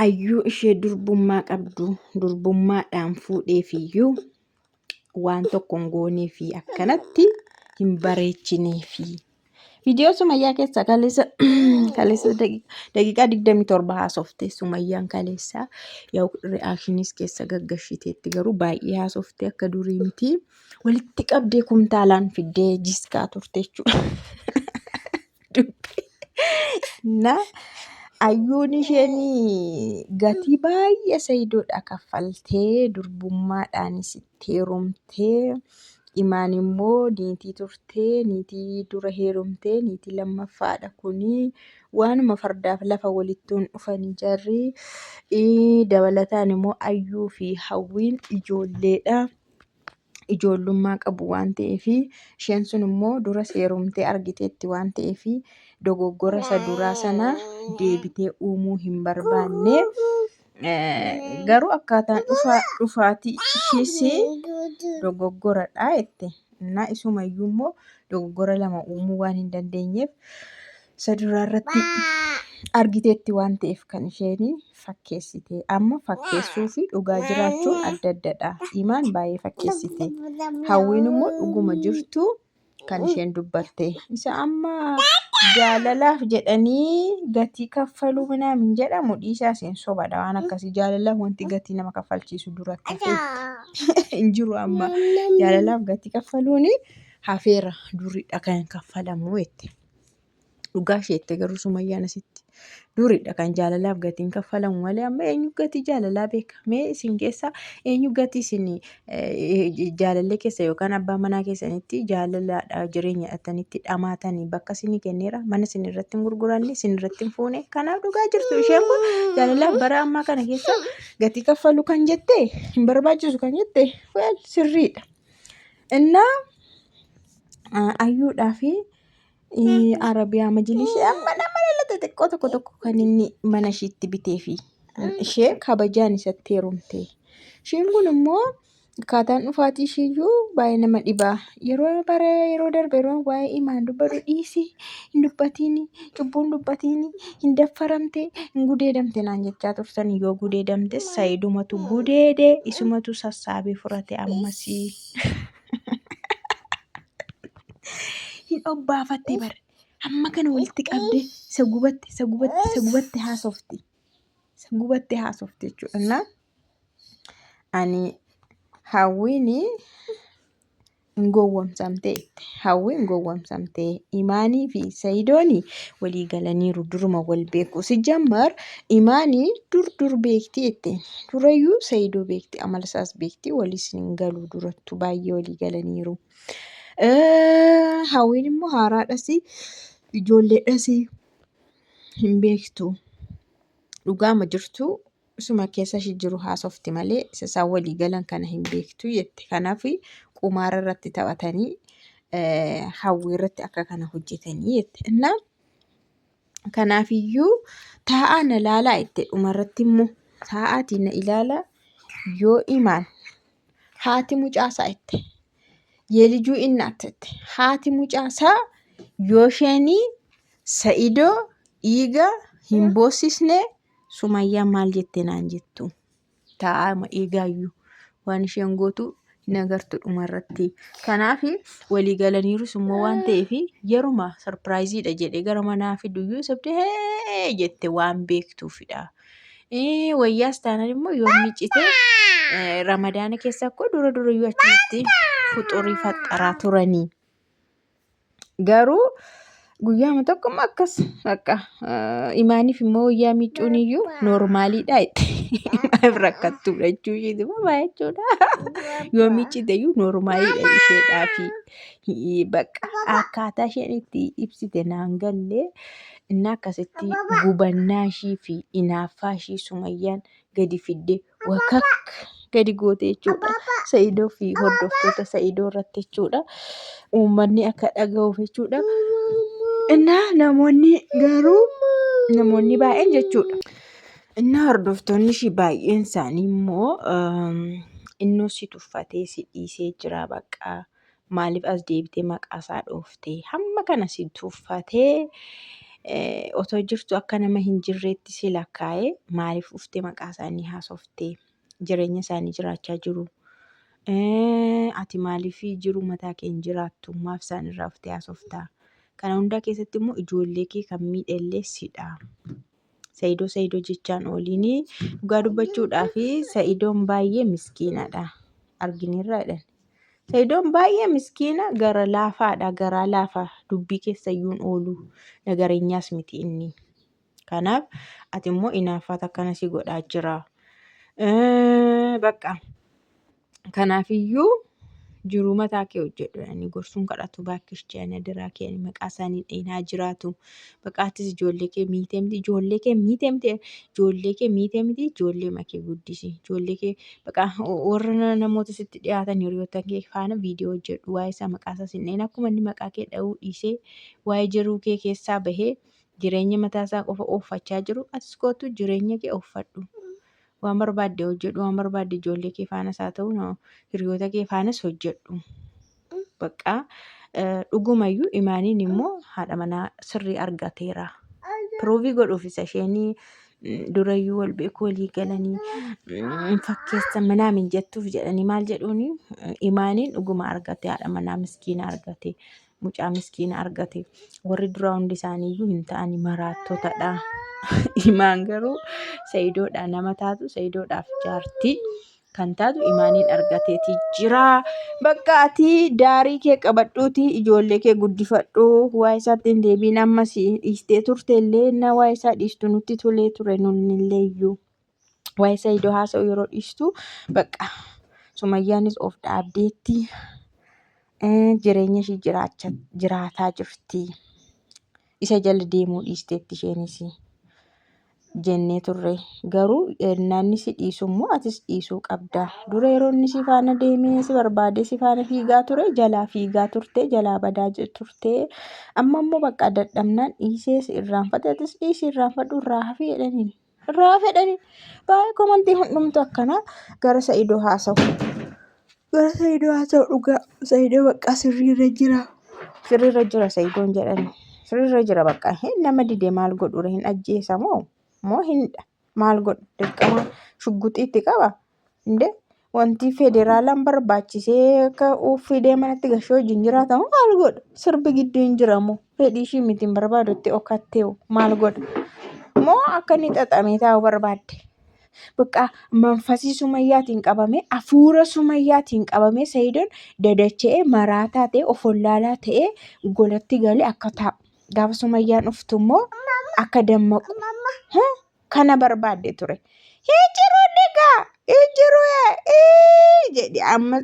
ayyuu ishee durbummaa qabdu durbummaadhaan fuudheefiyyuu waan tokko hin gooneefi akkanatti hin bareechineefi. Viidiyoo Sumayyaa keessaa kaleessa daqiiqaa 27 haasofte Sumayyaan kaleessa yoo re'aakshiniis keessa gaggashiteetti garuu baay'ee haasoftee akka durii miti walitti qabdee kumtaalaan fiddee jiskaa turte jechuudha. Na ayyuun isheen gatii baay'ee Sayidoodha kaffaltee durbummaadhaanis itti heerumtee imaan immoo niitii turtee niitii dura heerumtee niitii lammaffaadha kuni waanuma fardaaf lafa walittuun dhufanii jarri dabalataan immoo ayyuu fi hawwiin ijoolleedha. Ijoollummaa qabu waan ta'eef isheen sun immoo dura heerumtee argiteetti waan ta'eef dogoggora isa duraa sana deebitee uumuu hin barbaanne. Garuu akkaataan dhufaatii ishees dogoggoradha jette. Na isumayyuu immoo dogoggora lama uumuu waan hin dandeenyeef isa duraarratti argiteetti waan ta'eef kan isheen fakkeessite. Amma fakkeessuu fi dhugaa jiraachuun adda addadha. Imaan baay'ee fakkeessite. Hawwiin immoo dhuguma jirtu kan isheen dubbatte. Isa amma jaalalaaf jedhanii gatii kaffaluu minaamin jedhamu dhiisaa isheen sobadha waan akkasii jaalalaaf wanti gatii nama kaffalchiisu duratti hin jiru amma jaalalaaf gatii kaffaluuni hafeera duriidha kan kaffalamu jette. Dhugaa isheetti garuu Sumayyaan asitti duriidha kan jaalalaaf gatiin kaffalamu malee amma eenyu gatii jaalalaa beeka? Mee isin keessa eenyu gatii isin jaalallee keessa yookaan abbaa manaa keessanitti jaalalaadha jireenya dhattanitti dhamaatanii bakka isinii kenneera mana isin irratti hin gurguranne isin irratti hin fuune kanaaf dhugaa jirtu isheen kun jaalalaaf bara ammaa kana keessa gatii kaffalu kan jette hin barbaachisu kan jette sirriidha. Innaa ayyuudhaa fi Arabiyaa majlisii amma nama lalata xiqqoo tokko kan inni mana ishiitti bitee fi ishee kabajaan isatti heerumte. Isheen kun immoo akkaataan dhufaatii isheeyyuu baay'ee nama dhibaa. Yeroo darbe yeroo waa'ee imaan dubbatu dhiisii hin dubbatiin cubbuun dubbatiin hin daffaramte hin gudeedamte naan jechaa turtan yoo gudeedamtes Sayidumatu gudeede isumatu sassaabee furate ammasii. Hin obbaafatte bare amma kana walitti qabdee isa gubatte haasofti. Isa gubatte haasofti jechuudha. Na ani hawwiin hin gowwoomsamte imaanii fi Sayidooni walii galaniiru duruma wal beeku. Sijammar imaanii dur beekti jette. Durayyuu Sayidoo beekti amala isaas beekti waliis hin galu durattu baay'ee walii galaniiru. Hawwiin immoo haaraadhas ijoolleedhas hin beektu. Dhugaama jirtu isuma keessa ishee jiru haasofti malee isa isaan walii galan kana hin beektu jette. Kanaaf qumaara irratti taphatanii hawwii irratti akka kana hojjetanii jette. Innaa kanaafiyyuu taa'aa na ilaalaa jette dhumarratti immoo taa'aatii na ilaalaa yoo imaan haati mucaasaa jette. Yeelijuu innaatette haati mucaasaa yoo isheenii Sayidoo dhiiga hin boossisne Sumayyaan maal jette naan jettu. Taa'aa dhiigaayyuu waan isheen gootu hin agartu dhumarratti. Kanaaf walii galaniirus immoo waan ta'eef yeruma sarpiraayiziidha jedhee gara manaa fiduyyuu sabdee jette waan beektuufidha. Wayyaas taanaan immoo yoo miicite Ramadaana keessa akkoo durayyuu achumatti fuxurii faxxaraa turanii. Garuu guyyaama tokko akkas akka imaaniif immoo wayyaa miicuun iyyuu noormaaliidha jette. Maaliif rakkattuudha jechuudha baay'ee jechuudha. Yoo miicite iyyuu noormaaliidha isheedhaa fi bakka akkaataa isheen itti ibsite naan gallee inni akkasitti gubannaa ishii fi inaaffaa ishii Sumayyaan gadi fiddee wakak gadi goote jechuudha. Sayidoo fi hordoftoota Sayidoo irratti jechuudha. Uummanni akka dhaga'uuf jechuudha. Innaa namoonni baay'een jechuudha. Innaa hordoftoonni ishii baay'een isaanii immoo innoo si tuffatee si dhiisee jira bakka maaliif as deebitee maqaa isaa dhooftee hamma kana si tuffatee otoo jirtu akka nama hin jirreetti si lakkaa'ee maaliif dhuftee maqaa isaanii haasoftee jireenya isaanii jiraachaa jiru. Ati maaliif jiru mataa kee hin jiraattu maaf isaan irraa dhuftee haasoftaa? Kana hundaa keessatti immoo ijoollee kee kan miidhellee sidha. Saayidoo jechaan ooliin dhugaa dubbachuudhaaf Saayidoon baay'ee miskiinadha. Argineerra jedhan. Saayidoon baay'ee miskiina gara laafaadha. Garaa laafa dubbii keessayyuun oolu nagareenyaas miti inni. Kanaaf ati immoo inaaffata akkana si godhaa jira. Bakka kanaafiyyuu jiruu mataa kee hojjedhu. Gorsuun kadhatu baakkish jedhanii adiraa kee maqaa isaanii dheenaa jiraatu. Baqaatis ijoollee kee miitemti. Ijoollee kee miitemti. Ijoollee makee guddisi. Ijoollee kee baqa warra namoota sitti dhiyaatan hiriyoota kee faana viidiyoo hojjedhu. Waa'ee isaa maqaa isaa sin dheen akkuma inni maqaa kee dha'uu dhiisee waa'ee jiruu kee keessaa bahee jireenya mataa isaa qofa ooffachaa jiru. Atis kootu jireenya kee ooffadhu. Waan barbaadde hojjedhu. Waan barbaadde ijoollee kee faanas haa ta'u hiriyoota kee faanas hojjedhu. Bakka dhugumayyuu imaaniin immoo haadha manaa sirrii argateera. Piroovii godhuuf isa isheenii durayyuu wal beekuu walii galanii fakkeessan manaa min jettuuf jedhanii maal jedhuuni imaaniin dhuguma argate haadha manaa miskiina argate mucaa miskiina argate warri duraa hundi isaaniiyyuu hin ta'ani maraattotadha. Imaan garuu Saayidoodha nama taatu Saayidoodhaaf jaartii kan taatu imaaniin argateeti jira. Bakka ati daarii kee qabadhuuti ijoollee kee guddifadhu. Waa'ee isaatti hin deebiin ammas dhiistee turte illee na waa'ee isaa dhiistu nutti tolee ture nunillee iyyuu. Waa'ee Saayidoo haasa'u yeroo dhiistu bakka Sumayyaanis of dhaabdeetti jireenya ishii jiraataa jirti. Isa jala deemuu dhiisteetti isheenis. Jennee turre garuu naanni si dhiisu immoo atis dhiisuu qabda. Dura yeroo inni si faana deemee si barbaade si faana fiigaa ture jalaa fiigaa turte jalaa badaa turte amma immoo bakka dadhabnaan dhiisee si irraanfate atis dhiisii irraanfadhu irraa hafi jedhaniin. Irraa fedhanii baay'ee komantii hundumtu akkana gara Saayidoo haasa'u. Gara Saayidoo haasa'u dhugaa Saayidoo bakka sirriirra jira. Sirriirra jira Saayidoon jedhani. Sirriirra jira bakka nama didee maal godhuura hin ajjeesa moo hindha maal godhu dirqama shugguxiitti qaba inde wanti federaalaan barbaachisee akka fidee manatti gashee wajjin jiraatamu maal godha sirbi gidduu hin jiramu fedhii ishii miti hin barbaadutti okkattee maal godha moo akka inni xaxamee taa'u barbaadde bakka manfasii Sumayyaatiin qabame hafuura Sumayyaatiin qabame Saayidoon dadacha'ee maraataa ta'e of wallaalaa ta'e golatti galee akka taa'u gaafa Sumayyaan dhuftu immoo akka dammaqu kana barbaadde ture. Hijiru dhigaa hijiru jedhi amma